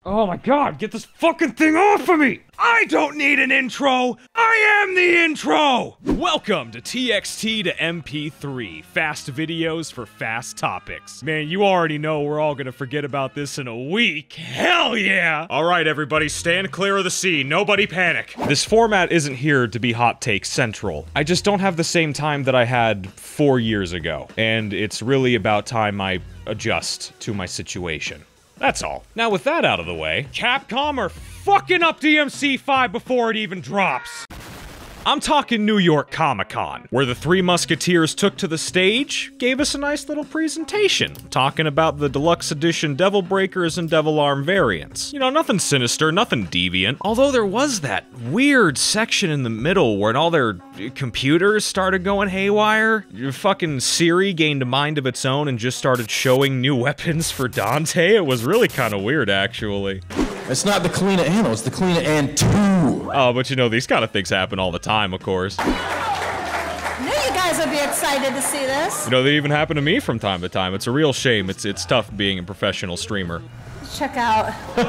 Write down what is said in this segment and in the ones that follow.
Oh my god, get this fucking thing off of me! I don't need an intro! I am the intro! Welcome to TXT to mp3, fast videos for fast topics. Man, you already know we're all gonna forget about this in a week. Hell yeah! Alright everybody, stand clear of the scene, nobody panic. This format isn't here to be hot take central. I just don't have the same time that I had 4 years ago. And it's really about time I adjust to my situation. That's all. Now with that out of the way, Capcom are fucking up DMC5 before it even drops. I'm talking New York Comic-Con, where the Three Musketeers took to the stage, gave us a nice little presentation, talking about the deluxe edition Devil Breakers and Devil Arm variants. You know, nothing sinister, nothing deviant, although there was that weird section in the middle where all their computers started going haywire. Your fucking Siri gained a mind of its own and just started showing new weapons for Dante. It was really kind of weird, actually. It's not the Kalina Anno, it's the Kalina Ann 2. Oh, but you know, these kind of things happen all the time, of course. I knew you guys would be excited to see this. You know, they even happen to me from time to time. It's a real shame. It's tough being a professional streamer. Check out the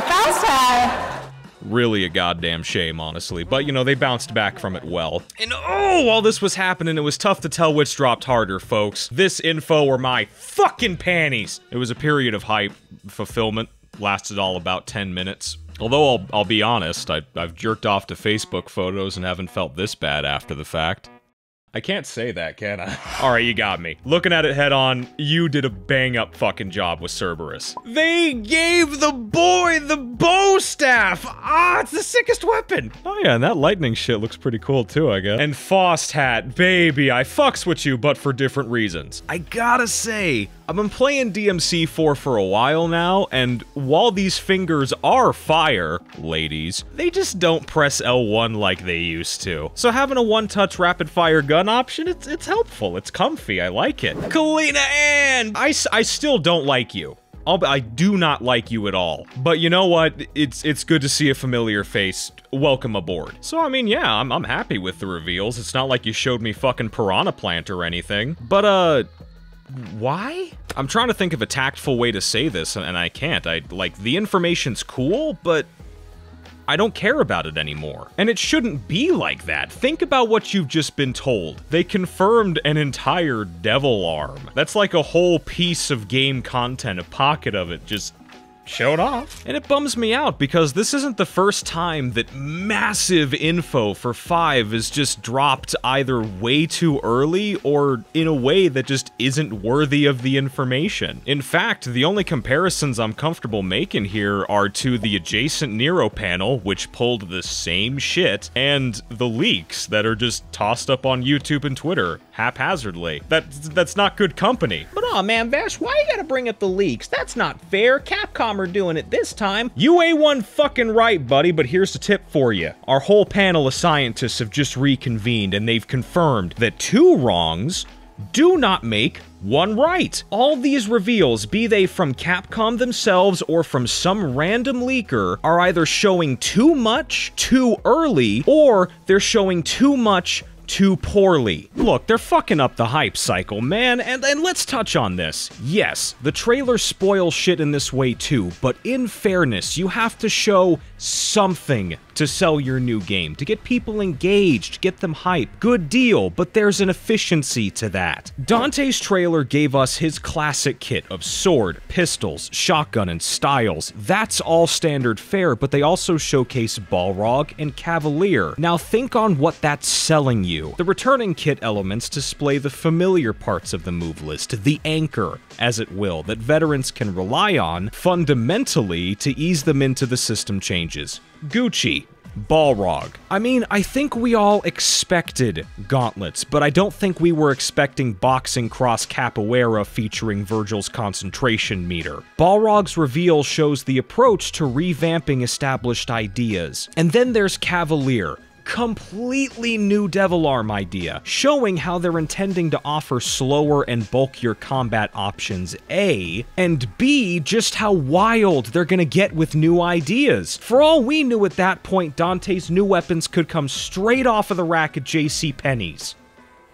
Faust hat. Really a goddamn shame, honestly. But, you know, they bounced back from it well. And oh, while this was happening, it was tough to tell which dropped harder, folks. This info or my fucking panties. It was a period of hype fulfillment. Lasted all about 10 minutes. Although I'll be honest, I've jerked off to Facebook photos and haven't felt this bad after the fact. I can't say that, can I? Alright, you got me. Looking at it head on, you did a bang-up fucking job with Cerberus. They gave the boy the bow staff! Ah, it's the sickest weapon! Oh yeah, and that lightning shit looks pretty cool too, I guess. And Faust hat, baby, I fucks with you, but for different reasons. I gotta say, I've been playing DMC4 for a while now, and while these fingers are fire, ladies, they just don't press L1 like they used to. So having a one-touch rapid-fire gun option, it's helpful, it's comfy, I like it. Kalina Ann! I still don't like you. I do not like you at all. But you know what? It's good to see a familiar face. Welcome aboard. So, I mean, yeah, I'm happy with the reveals. It's not like you showed me fucking Piranha Plant or anything. But, why? I'm trying to think of a tactful way to say this, and I can't. Like, the information's cool, but I don't care about it anymore. And it shouldn't be like that. Think about what you've just been told. They confirmed an entire Devil Arm. That's like a whole piece of game content, a pocket of it just showed off. And it bums me out because this isn't the first time that massive info for 5 is just dropped either way too early or in a way that just isn't worthy of the information. In fact, the only comparisons I'm comfortable making here are to the adjacent Nero panel, which pulled the same shit, and the leaks that are just tossed up on YouTube and Twitter haphazardly. That's not good company. But aw man, Vash, why you gotta bring up the leaks? That's not fair. Capcom are doing it this time. You A1 fucking right, buddy, but here's the tip for you. Our whole panel of scientists have just reconvened, and they've confirmed that 2 wrongs do not make 1 right. All these reveals, be they from Capcom themselves or from some random leaker, are either showing too much, too early, or they're showing too much, too poorly. Look, they're fucking up the hype cycle, man, and let's touch on this. Yes, the trailer spoils shit in this way too, but in fairness, you have to show something to sell your new game, to get people engaged, get them hype. Good deal, but there's an efficiency to that. Dante's trailer gave us his classic kit of sword, pistols, shotgun, and styles. That's all standard fare, but they also showcase Balrog and Cavalier. Now think on what that's selling you. The returning kit elements display the familiar parts of the move list, the anchor, as it will, that veterans can rely on fundamentally to ease them into the system changes. Gucci, Balrog. I mean, I think we all expected gauntlets, but I don't think we were expecting boxing cross capoeira featuring Virgil's concentration meter. Balrog's reveal shows the approach to revamping established ideas. And then there's Cavalier. Completely new Devil Arm idea, showing how they're intending to offer slower and bulkier combat options, A, and B, just how wild they're gonna get with new ideas. For all we knew at that point, Dante's new weapons could come straight off of the rack at JCPenney's.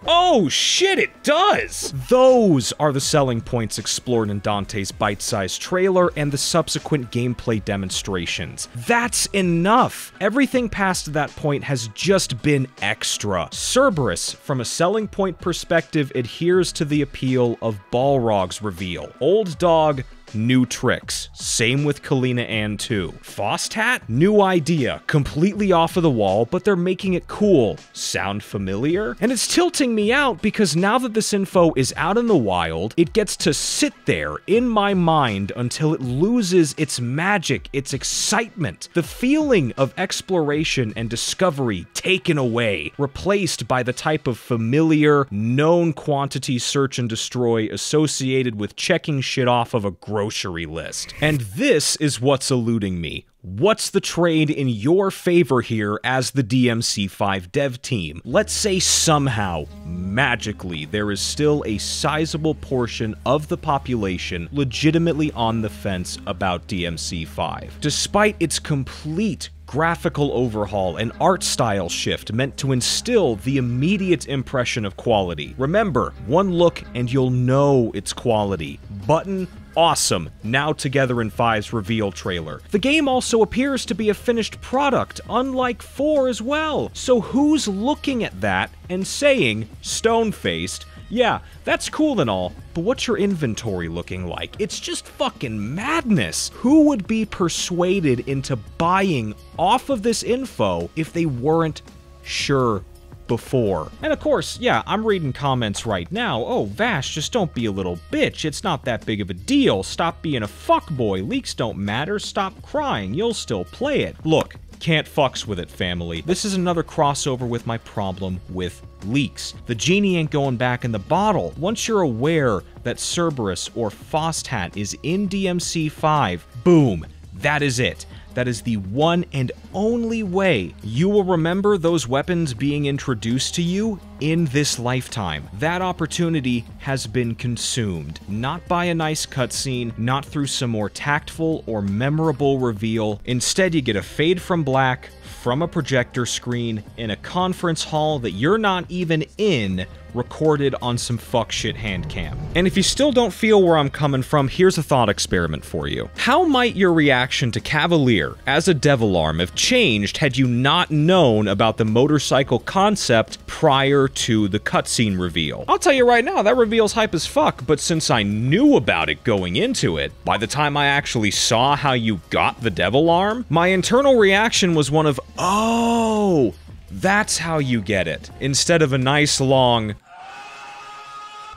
Oh shit, it does! Those are the selling points explored in Dante's bite-sized trailer and the subsequent gameplay demonstrations. That's enough! Everything past that point has just been extra. Cerberus, from a selling point perspective, adheres to the appeal of Balrog's reveal. Old dog, new tricks. Same with Kalina Ann 2. Faust hat? New idea. Completely off of the wall, but they're making it cool. Sound familiar? And it's tilting me out because now that this info is out in the wild, it gets to sit there in my mind until it loses its magic, its excitement. The feeling of exploration and discovery taken away, replaced by the type of familiar, known quantity search and destroy associated with checking shit off of a grocery list. And this is what's eluding me. What's the trade in your favor here as the DMC5 dev team? Let's say somehow, magically, there is still a sizable portion of the population legitimately on the fence about DMC5. Despite its complete graphical overhaul and art style shift meant to instill the immediate impression of quality. Remember, one look and you'll know it's quality. Button, awesome, now together in 5's reveal trailer. The game also appears to be a finished product, unlike 4 as well. So who's looking at that and saying, stone-faced, yeah, that's cool and all, but what's your inventory looking like? It's just fucking madness. Who would be persuaded into buying off of this info if they weren't sure before? And of course, yeah, I'm reading comments right now. Oh, Vash, just don't be a little bitch. It's not that big of a deal. Stop being a fuckboy. Leaks don't matter. Stop crying. You'll still play it. Look, can't fucks with it, family. This is another crossover with my problem with leaks. The genie ain't going back in the bottle. Once you're aware that Cerberus or Faust hat is in DMC5, boom, that is it. That is the one and only way you will remember those weapons being introduced to you in this lifetime. That opportunity has been consumed, not by a nice cutscene, not through some more tactful or memorable reveal. Instead, you get a fade from black from a projector screen in a conference hall that you're not even in, recorded on some fuckshit handcam. And if you still don't feel where I'm coming from, here's a thought experiment for you. How might your reaction to Cavalier as a devil arm have changed had you not known about the motorcycle concept prior to the cutscene reveal? I'll tell you right now, that reveal's hype as fuck, but since I knew about it going into it, by the time I actually saw how you got the devil arm, my internal reaction was one of, oh, that's how you get it, instead of a nice long...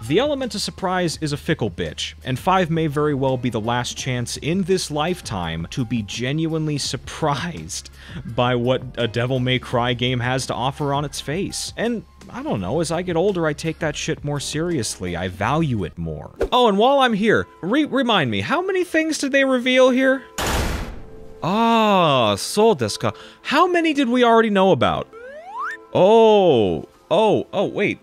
The element of surprise is a fickle bitch, and 5 may very well be the last chance in this lifetime to be genuinely surprised by what a Devil May Cry game has to offer on its face. And I don't know, as I get older, I take that shit more seriously. I value it more. Oh, and while I'm here, remind me, how many things did they reveal here? Ah, so desu ka. How many did we already know about? Oh, wait,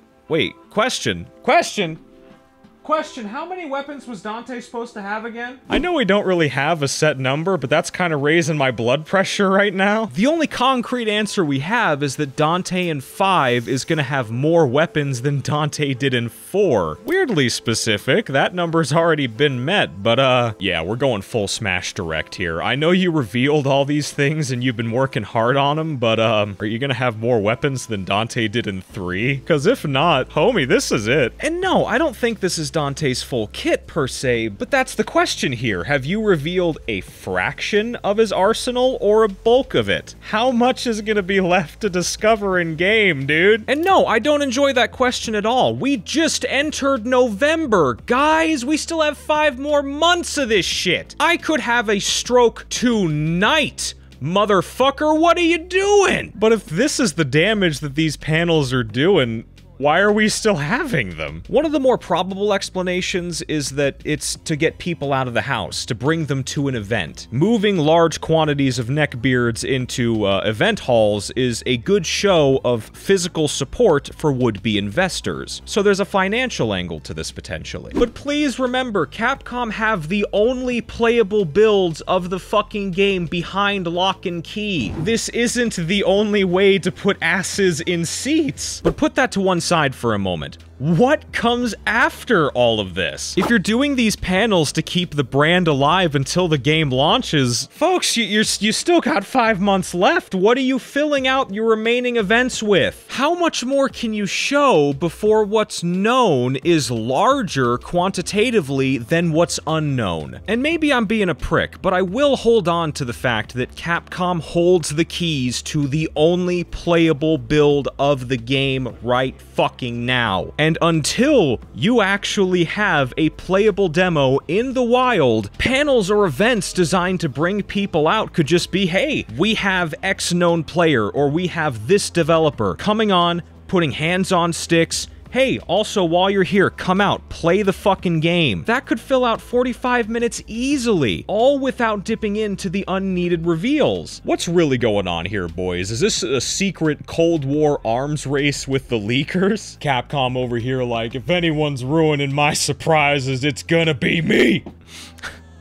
Question, how many weapons was Dante supposed to have again? I know we don't really have a set number, but that's kind of raising my blood pressure right now. The only concrete answer we have is that Dante in 5 is gonna have more weapons than Dante did in 4. Weirdly specific, that number's already been met, but yeah, we're going full Smash Direct here. I know you revealed all these things and you've been working hard on them, but are you gonna have more weapons than Dante did in 3? Because if not, homie, this is it. And no, I don't think this is Dante's full kit per se, but that's the question here. Have you revealed a fraction of his arsenal or a bulk of it? How much is gonna be left to discover in game, dude? And no, I don't enjoy that question at all. We just entered November. Guys, we still have 5 more months of this shit. I could have a stroke tonight. Motherfucker, what are you doing? But if this is the damage that these panels are doing, why are we still having them? One of the more probable explanations is that it's to get people out of the house, to bring them to an event. Moving large quantities of neckbeards into event halls is a good show of physical support for would-be investors. So there's a financial angle to this potentially. But please remember, Capcom have the only playable builds of the fucking game behind lock and key. This isn't the only way to put asses in seats. But put that to one inside for a moment. What comes after all of this? If you're doing these panels to keep the brand alive until the game launches, folks, you still got 5 months left. What are you filling out your remaining events with? How much more can you show before what's known is larger quantitatively than what's unknown? And maybe I'm being a prick, but I will hold on to the fact that Capcom holds the keys to the only playable build of the game right fucking now. And until you actually have a playable demo in the wild, panels or events designed to bring people out could just be, hey, we have X known player, or we have this developer coming on, putting hands on sticks. Hey, also, while you're here, come out, play the fucking game. That could fill out 45 minutes easily, all without dipping into the unneeded reveals. What's really going on here, boys? Is this a secret Cold War arms race with the leakers? Capcom over here like, if anyone's ruining my surprises, it's gonna be me!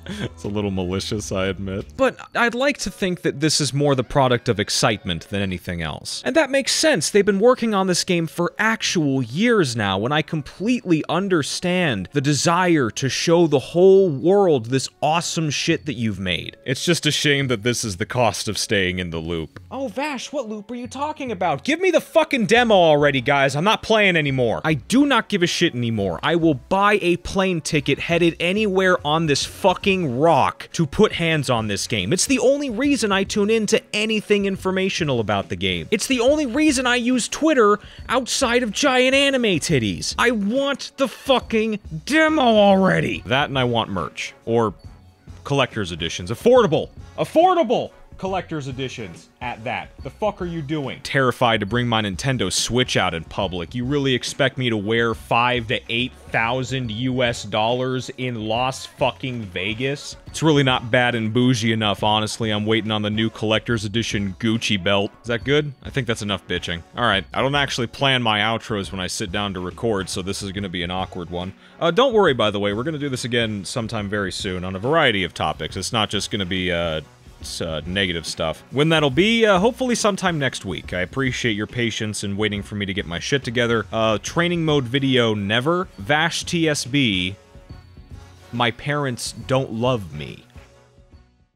It's a little malicious, I admit. But I'd like to think that this is more the product of excitement than anything else. And that makes sense. They've been working on this game for actual years now, and I completely understand the desire to show the whole world this awesome shit that you've made. It's just a shame that this is the cost of staying in the loop. Oh, Vash, what loop are you talking about? Give me the fucking demo already, guys. I'm not playing anymore. I do not give a shit anymore. I will buy a plane ticket headed anywhere on this fucking rock to put hands on this game. It's the only reason I tune in to anything informational about the game. It's the only reason I use Twitter outside of giant anime titties. I want the fucking demo already. That, and I want merch. Or collector's editions. Affordable! Affordable! Collector's editions at that. The fuck are you doing? Terrified to bring my Nintendo Switch out in public. You really expect me to wear $5,000 to $8,000 US in Las fucking Vegas? It's really not bad and bougie enough, honestly. I'm waiting on the new collector's edition Gucci belt. Is that good? I think that's enough bitching. Alright, I don't actually plan my outros when I sit down to record, so this is gonna be an awkward one. Don't worry, by the way, we're gonna do this again sometime very soon on a variety of topics. It's not just gonna be, negative stuff. When that'll be, hopefully sometime next week. I appreciate your patience in waiting for me to get my shit together. Training mode video, never. Vash TSB. My parents don't love me.